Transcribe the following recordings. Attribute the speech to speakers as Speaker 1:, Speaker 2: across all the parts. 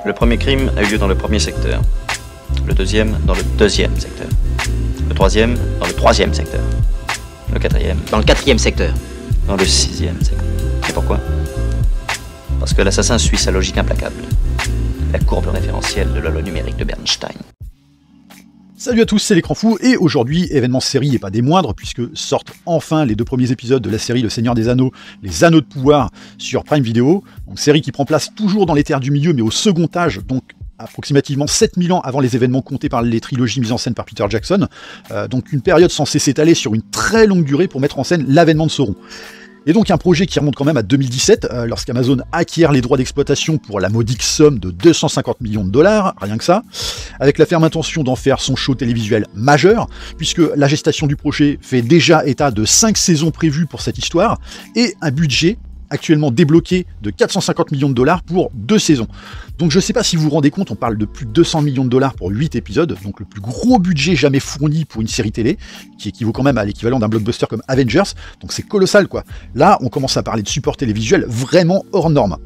Speaker 1: Le premier crime a eu lieu dans le premier secteur. Le deuxième dans le deuxième secteur. Le troisième dans le troisième secteur. Le quatrième
Speaker 2: dans le quatrième secteur.
Speaker 1: dans le sixième secteur. Et pourquoi? Parce que l'assassin suit sa logique implacable. La courbe référentielle de la loi numérique de Bernstein.
Speaker 3: Salut à tous, c'est l'écran fou, et aujourd'hui, événement série et pas des moindres, puisque sortent enfin les 2 premiers épisodes de la série Le Seigneur des Anneaux, les Anneaux de Pouvoir, sur Prime Video. Donc série qui prend place toujours dans les terres du milieu, mais au second âge, donc approximativement 7000 ans avant les événements comptés par les trilogies mises en scène par Peter Jackson. Donc une période censée s'étaler sur une très longue durée pour mettre en scène l'avènement de Sauron. Et donc un projet qui remonte quand même à 2017, lorsqu'Amazon acquiert les droits d'exploitation pour la modique somme de 250 millions de dollars, rien que ça, avec la ferme intention d'en faire son show télévisuel majeur, puisque la gestation du projet fait déjà état de 5 saisons prévues pour cette histoire, et un budget actuellement débloqué de 450 millions de dollars pour 2 saisons. Donc je ne sais pas si vous vous rendez compte, on parle de plus de 200 millions de dollars pour 8 épisodes, donc le plus gros budget jamais fourni pour une série télé, qui équivaut quand même à l'équivalent d'un blockbuster comme Avengers, donc c'est colossal quoi. Là, on commence à parler de support télévisuel vraiment hors norme.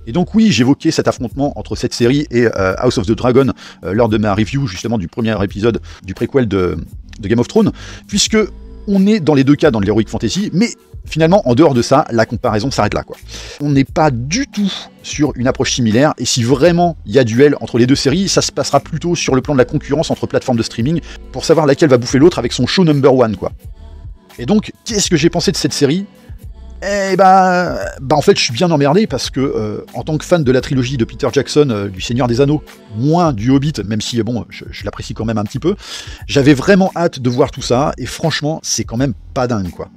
Speaker 3: Et donc oui, j'évoquais cet affrontement entre cette série et House of the Dragon lors de ma review justement du premier épisode du préquel de Game of Thrones, puisque on est dans les deux cas dans l'Heroic Fantasy, mais finalement, en dehors de ça, la comparaison s'arrête là, quoi. On n'est pas du tout sur une approche similaire, et si vraiment il y a duel entre les deux séries, ça se passera plutôt sur le plan de la concurrence entre plateformes de streaming, pour savoir laquelle va bouffer l'autre avec son show number one, quoi. Et donc, qu'est-ce que j'ai pensé de cette série ? En fait, je suis bien emmerdé parce que, en tant que fan de la trilogie de Peter Jackson, du Seigneur des Anneaux, moins du Hobbit, même si, bon, je l'apprécie quand même un petit peu, j'avais vraiment hâte de voir tout ça, et franchement, c'est quand même pas dingue, quoi.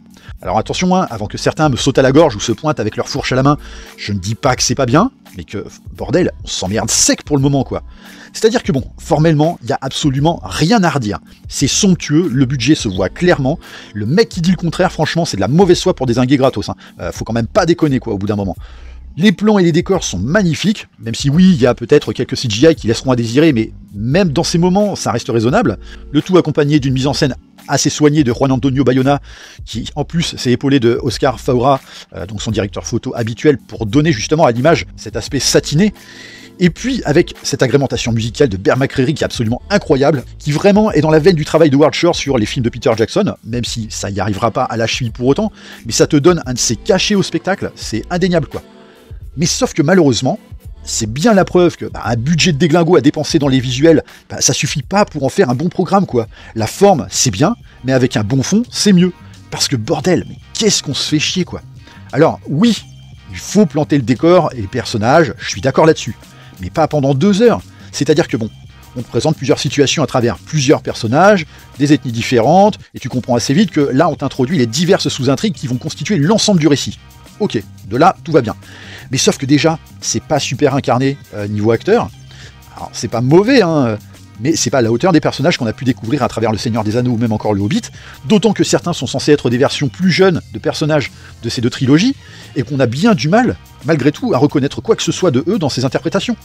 Speaker 3: Alors attention, hein, avant que certains me sautent à la gorge ou se pointent avec leur fourche à la main, je ne dis pas que c'est pas bien, mais que, bordel, on s'emmerde sec pour le moment, quoi. C'est-à-dire que bon, formellement, il n'y a absolument rien à redire. C'est somptueux, le budget se voit clairement. Le mec qui dit le contraire, franchement, c'est de la mauvaise foi pour dézinguer gratos. Hein. Faut quand même pas déconner, quoi, au bout d'un moment. Les plans et les décors sont magnifiques, même si oui, il y a peut-être quelques CGI qui laisseront à désirer, mais même dans ces moments, ça reste raisonnable. Le tout accompagné d'une mise en scène assez soignée de Juan Antonio Bayona, qui en plus s'est épaulé de Oscar Faura, donc son directeur photo habituel, pour donner justement à l'image cet aspect satiné. Et puis avec cette agrémentation musicale de Bear McCreary qui est absolument incroyable, qui vraiment est dans la veine du travail de Howard Shore sur les films de Peter Jackson, même si ça y arrivera pas à la cheville pour autant, mais ça te donne un de ces cachets au spectacle, c'est indéniable quoi. Mais sauf que malheureusement, c'est bien la preuve que un budget de déglingo à dépenser dans les visuels, ça suffit pas pour en faire un bon programme quoi. La forme, c'est bien, mais avec un bon fond, c'est mieux. Parce que bordel, mais qu'est-ce qu'on se fait chier quoi. Alors oui, il faut planter le décor et les personnages, je suis d'accord là-dessus. Mais pas pendant 2 heures. C'est-à-dire que bon, on te présente plusieurs situations à travers plusieurs personnages, des ethnies différentes, et tu comprends assez vite que là on t'introduit les diverses sous-intrigues qui vont constituer l'ensemble du récit. Ok, de là, tout va bien. Mais sauf que déjà, c'est pas super incarné niveau acteur. Alors c'est pas mauvais, hein, mais c'est pas à la hauteur des personnages qu'on a pu découvrir à travers Le Seigneur des Anneaux ou même encore Le Hobbit, d'autant que certains sont censés être des versions plus jeunes de personnages de ces 2 trilogies, et qu'on a bien du mal, malgré tout, à reconnaître quoi que ce soit de eux dans ces interprétations.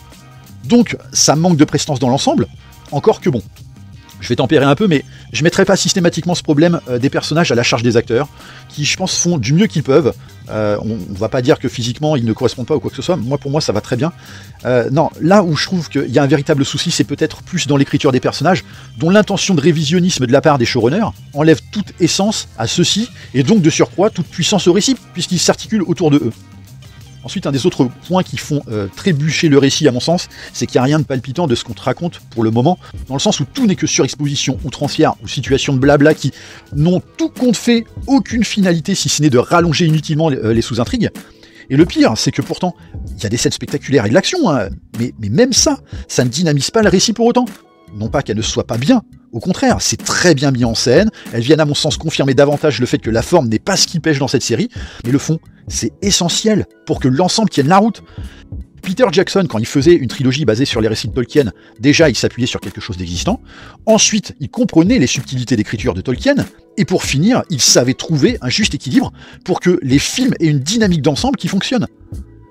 Speaker 3: Donc ça manque de prestance dans l'ensemble, encore que bon. Je vais tempérer un peu, mais je ne mettrai pas systématiquement ce problème des personnages à la charge des acteurs, qui je pense font du mieux qu'ils peuvent. On ne va pas dire que physiquement ils ne correspondent pas ou quoi que ce soit, pour moi ça va très bien. Non, là où je trouve qu'il y a un véritable souci, c'est peut-être plus dans l'écriture des personnages, dont l'intention de révisionnisme de la part des showrunners enlève toute essence à ceux-ci, et donc de surcroît toute puissance au récit, puisqu'ils s'articulent autour de eux. Ensuite, un des autres points qui font trébucher le récit, à mon sens, c'est qu'il n'y a rien de palpitant de ce qu'on te raconte pour le moment, dans le sens où tout n'est que surexposition outrancière ou situation de blabla qui n'ont tout compte fait aucune finalité si ce n'est de rallonger inutilement les sous-intrigues. Et le pire, c'est que pourtant, il y a des scènes spectaculaires et de l'action, hein, mais même ça ne dynamise pas le récit pour autant. Non pas qu'elle ne soit pas bien, au contraire, c'est très bien mis en scène, elles viennent à mon sens confirmer davantage le fait que la forme n'est pas ce qui pêche dans cette série, mais le fond, c'est essentiel pour que l'ensemble tienne la route. Peter Jackson, quand il faisait une trilogie basée sur les récits de Tolkien, déjà il s'appuyait sur quelque chose d'existant, ensuite il comprenait les subtilités d'écriture de Tolkien, et pour finir, il savait trouver un juste équilibre pour que les films aient une dynamique d'ensemble qui fonctionne.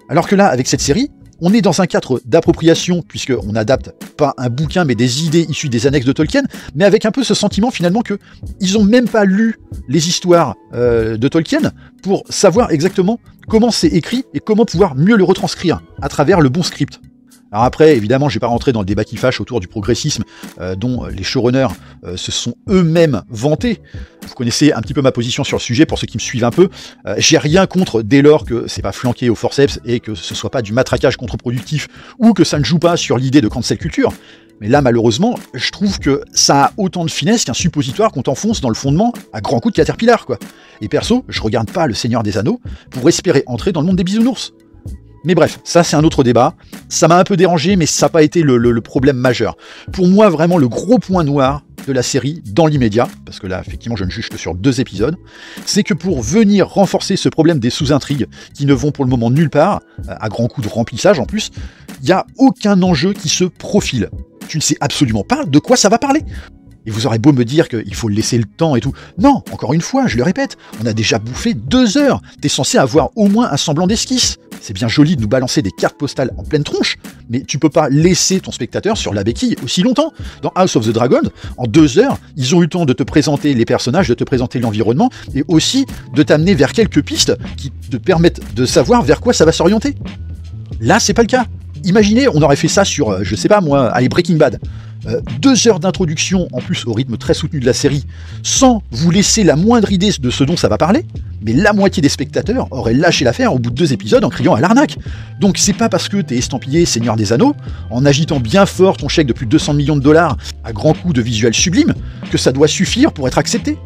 Speaker 3: Alors que là, avec cette série, on est dans un cadre d'appropriation, puisqu'on n'adapte pas un bouquin, mais des idées issues des annexes de Tolkien, mais avec un peu ce sentiment finalement que ils ont même pas lu les histoires de Tolkien pour savoir exactement comment c'est écrit et comment pouvoir mieux le retranscrire à travers le bon script. Alors après, évidemment, je vais pas rentrer dans le débat qui fâche autour du progressisme dont les showrunners se sont eux-mêmes vantés. Vous connaissez un petit peu ma position sur le sujet, pour ceux qui me suivent un peu. J'ai rien contre dès lors que c'est pas flanqué au forceps et que ce soit pas du matraquage contre-productif ou que ça ne joue pas sur l'idée de cancel culture. Mais là, malheureusement, je trouve que ça a autant de finesse qu'un suppositoire qu'on t'enfonce dans le fondement à grands coups de caterpillar, quoi. Et perso, je regarde pas Le Seigneur des Anneaux pour espérer entrer dans le monde des bisounours. Mais bref, ça c'est un autre débat. Ça m'a un peu dérangé, mais ça n'a pas été le problème majeur. Pour moi, vraiment, le gros point noir de la série, dans l'immédiat, parce que là, effectivement, je ne juge que sur 2 épisodes, c'est que pour venir renforcer ce problème des sous-intrigues, qui ne vont pour le moment nulle part, à grands coups de remplissage en plus, il n'y a aucun enjeu qui se profile. Tu ne sais absolument pas de quoi ça va parler. Et vous aurez beau me dire qu'il faut laisser le temps et tout. Non, encore une fois, je le répète, on a déjà bouffé 2 heures. T'es censé avoir au moins un semblant d'esquisse. C'est bien joli de nous balancer des cartes postales en pleine tronche, mais tu peux pas laisser ton spectateur sur la béquille aussi longtemps. Dans House of the Dragon, en 2 heures, ils ont eu le temps de te présenter les personnages, de te présenter l'environnement, et aussi de t'amener vers quelques pistes qui te permettent de savoir vers quoi ça va s'orienter. Là, c'est pas le cas. Imaginez, on aurait fait ça sur, je sais pas moi, allez, Breaking Bad. 2 heures d'introduction, en plus au rythme très soutenu de la série, sans vous laisser la moindre idée de ce dont ça va parler, mais la moitié des spectateurs auraient lâché l'affaire au bout de 2 épisodes en criant à l'arnaque. Donc c'est pas parce que t'es estampillé Seigneur des Anneaux, en agitant bien fort ton chèque de plus de 200 millions de dollars à grands coups de visuels sublimes, que ça doit suffire pour être accepté.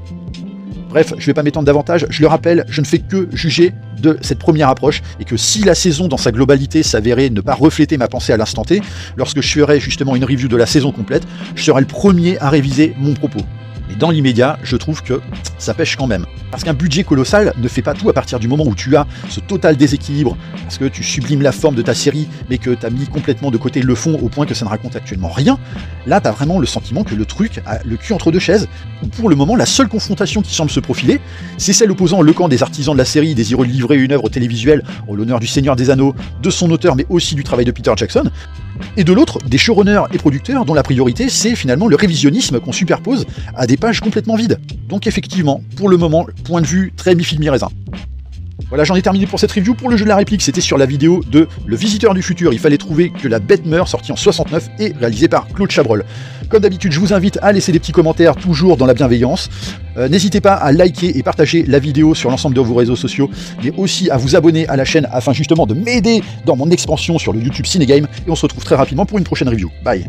Speaker 3: Bref, je vais pas m'étendre davantage, je le rappelle, je ne fais que juger de cette première approche, et que si la saison dans sa globalité s'avérait ne pas refléter ma pensée à l'instant T, lorsque je ferai justement une review de la saison complète, je serai le premier à réviser mon propos. Mais dans l'immédiat, je trouve que ça pêche quand même. Parce qu'un budget colossal ne fait pas tout à partir du moment où tu as ce total déséquilibre, parce que tu sublimes la forme de ta série, mais que tu as mis complètement de côté le fond au point que ça ne raconte actuellement rien. Là, tu as vraiment le sentiment que le truc a le cul entre 2 chaises, où pour le moment, la seule confrontation qui semble se profiler, c'est celle opposant le camp des artisans de la série, désireux de livrer une œuvre télévisuelle en l'honneur du Seigneur des Anneaux, de son auteur, mais aussi du travail de Peter Jackson, et de l'autre, des showrunners et producteurs dont la priorité, c'est finalement le révisionnisme qu'on superpose à des pages complètement vides. Donc effectivement, pour le moment, point de vue très mi-figue mi-raisin. Voilà, j'en ai terminé pour cette review. Pour le jeu de la réplique, c'était sur la vidéo de Le Visiteur du Futur. Il fallait trouver que la bête meurt, sorti en 69 et réalisé par Claude Chabrol. Comme d'habitude, je vous invite à laisser des petits commentaires, toujours dans la bienveillance. N'hésitez pas à liker et partager la vidéo sur l'ensemble de vos réseaux sociaux, mais aussi à vous abonner à la chaîne afin justement de m'aider dans mon expansion sur le YouTube Cinégame. Et on se retrouve très rapidement pour une prochaine review. Bye.